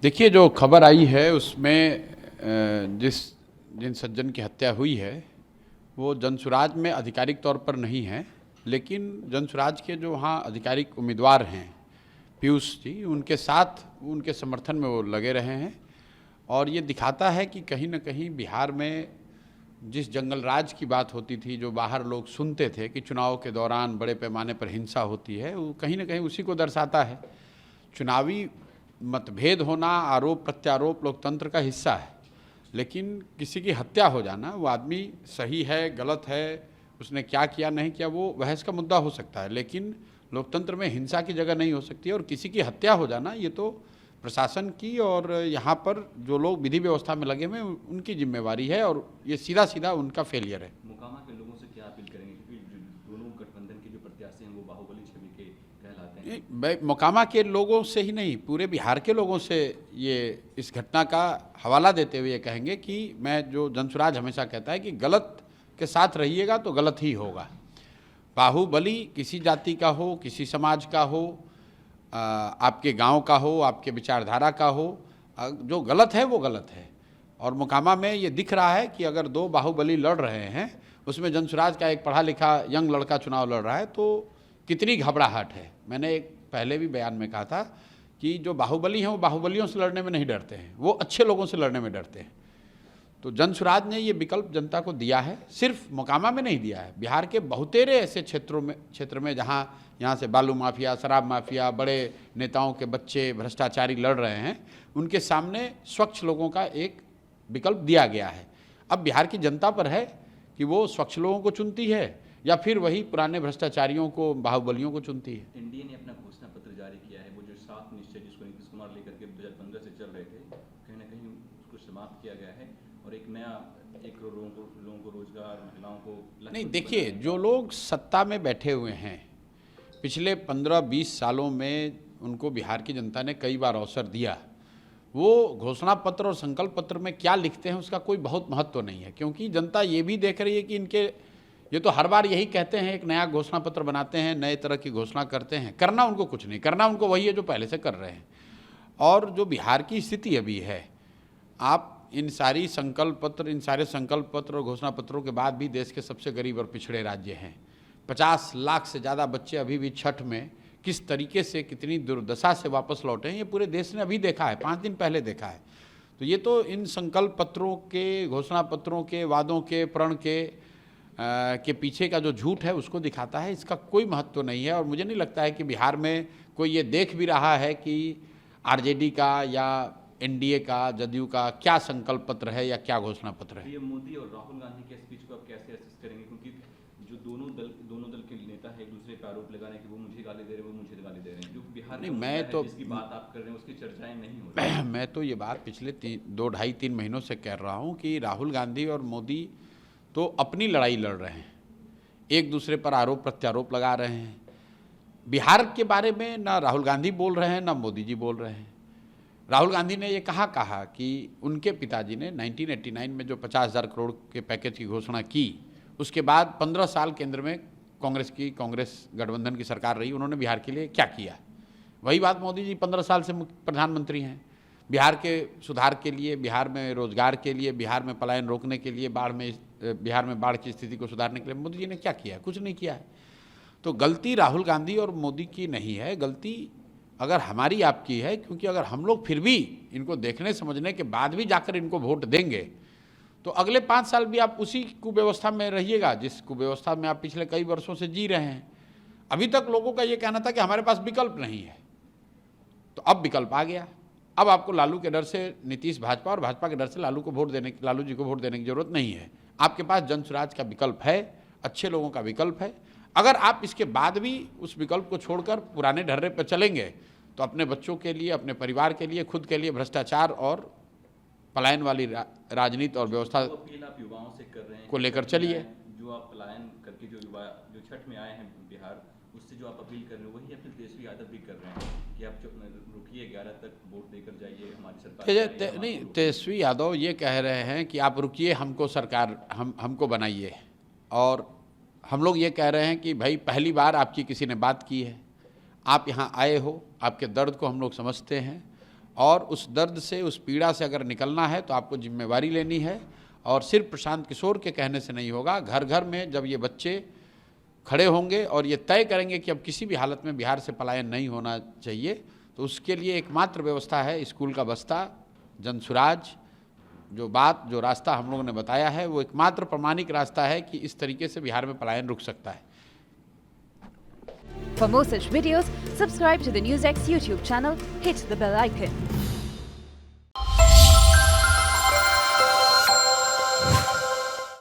देखिए, जो खबर आई है उसमें जिन सज्जन की हत्या हुई है वो जनसुराज में आधिकारिक तौर पर नहीं है, लेकिन जनसुराज के जो वहाँ आधिकारिक उम्मीदवार हैं पीयूष जी, उनके साथ उनके समर्थन में वो लगे रहे हैं। और ये दिखाता है कि कहीं ना कहीं बिहार में जिस जंगल राज की बात होती थी, जो बाहर लोग सुनते थे कि चुनाव के दौरान बड़े पैमाने पर हिंसा होती है, वो कहीं ना कहीं उसी को दर्शाता है। चुनावी मतभेद होना, आरोप प्रत्यारोप लोकतंत्र का हिस्सा है, लेकिन किसी की हत्या हो जाना, वो आदमी सही है गलत है, उसने क्या किया नहीं किया, वो बहस का मुद्दा हो सकता है, लेकिन लोकतंत्र में हिंसा की जगह नहीं हो सकती है। और किसी की हत्या हो जाना ये तो प्रशासन की और यहाँ पर जो लोग विधि व्यवस्था में लगे हुए उनकी जिम्मेवारी है, और ये सीधा सीधा उनका फेलियर है। मोकामा के लोगों से क्या अपील करेंगे, क्योंकि दोनों गठबंधन के जो प्रत्याशी हैं वो बाहुबली छवि के कहलाते हैं। मोकामा के लोगों से ही नहीं, पूरे बिहार के लोगों से ये इस घटना का हवाला देते हुए ये कहेंगे कि मैं जो जनसुराज हमेशा कहता है कि गलत के साथ रहिएगा तो गलत ही होगा। बाहुबली किसी जाति का हो, किसी समाज का हो, आपके गांव का हो, आपके विचारधारा का हो, जो गलत है वो गलत है। और मोकामा में ये दिख रहा है कि अगर दो बाहुबली लड़ रहे हैं, उसमें जनसुराज का एक पढ़ा लिखा यंग लड़का चुनाव लड़ रहा है, तो कितनी घबराहट है। मैंने एक पहले भी बयान में कहा था कि जो बाहुबली हैं वो बाहुबलियों से लड़ने में नहीं डरते हैं, वो अच्छे लोगों से लड़ने में डरते हैं। तो जनसुराज ने ये विकल्प जनता को दिया है, सिर्फ मोकामा में नहीं दिया है, बिहार के बहुतेरे ऐसे क्षेत्र में जहाँ यहाँ से बालू माफिया, शराब माफिया, बड़े नेताओं के बच्चे भ्रष्टाचारी लड़ रहे हैं, उनके सामने स्वच्छ लोगों का एक विकल्प दिया गया है। अब बिहार की जनता पर है कि वो स्वच्छ लोगों को चुनती है या फिर वही पुराने भ्रष्टाचारियों को, बाहुबलियों को चुनती है। एनडीए ने अपना घोषणा पत्र जारी किया है, वो जो 7 निश्चय जिसको नीतीश कुमार लेकर के 2015 से चल रहे थे, कहीं ना कहीं उसको समाप्त किया गया है और एक नया 1 करोड़ लोगों को रोजगार, महिलाओं को नहीं, देखिए, जो लोग सत्ता में बैठे हुए हैं पिछले 15-20 सालों में, उनको बिहार की जनता ने कई बार अवसर दिया। वो घोषणा पत्र और संकल्प पत्र में क्या लिखते हैं उसका कोई बहुत महत्व तो नहीं है, क्योंकि जनता ये भी देख रही है कि इनके ये तो हर बार यही कहते हैं, एक नया घोषणा पत्र बनाते हैं, नए तरह की घोषणा करते हैं, करना उनको कुछ नहीं, करना उनको वही है जो पहले से कर रहे हैं। और जो बिहार की स्थिति अभी है, आप इन सारे संकल्प पत्र और घोषणा पत्रों के बाद भी देश के सबसे गरीब और पिछड़े राज्य हैं। 50 लाख से ज़्यादा बच्चे अभी भी छठ में किस तरीके से, कितनी दुर्दशा से वापस लौटे हैं, ये पूरे देश ने अभी देखा है, 5 दिन पहले देखा है। तो ये तो इन संकल्प पत्रों के, घोषणा पत्रों के, वादों के, प्रण के पीछे का जो झूठ है उसको दिखाता है। इसका कोई महत्व नहीं है। और मुझे नहीं लगता है कि बिहार में कोई ये देख भी रहा है कि आरजेडी का या एनडीए का, जदयू का क्या संकल्प पत्र है या क्या घोषणा पत्र है। ये मोदी और राहुल गांधी के स्पीच को आप कैसे असेस करेंगे, क्योंकि जो दोनों दल के नेता है एक दूसरे पर आरोप लगा रहे हैं कि वो मुझे गाली दे रहे हैं, वो मुझे गाली दे रहे हैं, जो बिहार नहीं, मैं तो जिसकी बात आप कर रहे हैं उसकी चर्चाएं नहीं हो रही। मैं तो ये बात पिछले 2-2.5-3 महीनों से कह रहा हूँ कि राहुल गांधी और मोदी तो अपनी लड़ाई लड़ रहे हैं, एक दूसरे पर आरोप प्रत्यारोप लगा रहे हैं। बिहार के बारे में ना राहुल गांधी बोल रहे हैं ना मोदी जी बोल रहे हैं। राहुल गांधी ने ये कहा कि उनके पिताजी ने 1989 में जो 50,000 करोड़ के पैकेज की घोषणा की, उसके बाद 15 साल केंद्र में कांग्रेस गठबंधन की सरकार रही, उन्होंने बिहार के लिए क्या किया। वही बात मोदी जी 15 साल से प्रधानमंत्री हैं। बिहार के सुधार के लिए, बिहार में रोजगार के लिए, बिहार में पलायन रोकने के लिए, बिहार में बाढ़ की स्थिति को सुधारने के लिए मोदी जी ने क्या किया है? कुछ नहीं किया है। तो गलती राहुल गांधी और मोदी की नहीं है, गलती अगर हमारी आपकी है, क्योंकि अगर हम लोग फिर भी इनको देखने समझने के बाद भी जाकर इनको वोट देंगे तो अगले 5 साल भी आप उसी कुव्यवस्था में रहिएगा जिस कुव्यवस्था में आप पिछले कई वर्षों से जी रहे हैं। अभी तक लोगों का ये कहना था कि हमारे पास विकल्प नहीं है, तो अब विकल्प आ गया। अब आपको लालू के डर से नीतीश भाजपा और भाजपा के डर से लालू जी को वोट देने की जरूरत नहीं है। आपके पास जनसुराज का विकल्प है, अच्छे लोगों का विकल्प है। अगर आप इसके बाद भी उस विकल्प को छोड़कर पुराने ढर्रे पर चलेंगे तो अपने बच्चों के लिए, अपने परिवार के लिए, खुद के लिए भ्रष्टाचार और पलायन वाली राजनीति और व्यवस्था अपील आप युवाओं से कर रहे हैं को लेकर चलिए। जो आप पलायन करके जो युवा जो छठ में आए हैं बिहार, उससे जो आप अपील कर रहे हैं वही अपने तेजस्वी यादव भी कर रहे हैं कि आप रुकिए, 11 तक वोट देकर जाइए, हमारी सरकार नहीं, तेजस्वी यादव ये कह रहे हैं कि आप रुकिए, हमको सरकार हमको बनाइए। और हम लोग ये कह रहे हैं कि भाई पहली बार आपकी किसी ने बात की है, आप यहाँ आए हो, आपके दर्द को हम लोग समझते हैं और उस दर्द से, उस पीड़ा से अगर निकलना है तो आपको जिम्मेवारी लेनी है। और सिर्फ प्रशांत किशोर के कहने से नहीं होगा, घर घर में जब ये बच्चे खड़े होंगे और ये तय करेंगे कि अब किसी भी हालत में बिहार से पलायन नहीं होना चाहिए, तो उसके लिए एकमात्र व्यवस्था है स्कूल का बस्ता, जनसुराज। जो रास्ता हम लोगों ने बताया है वो एकमात्र प्रमाणिक रास्ता है कि इस तरीके से बिहार में पलायन रुक सकता है। For more such videos, subscribe to the NewsX YouTube channel, hit the bell icon.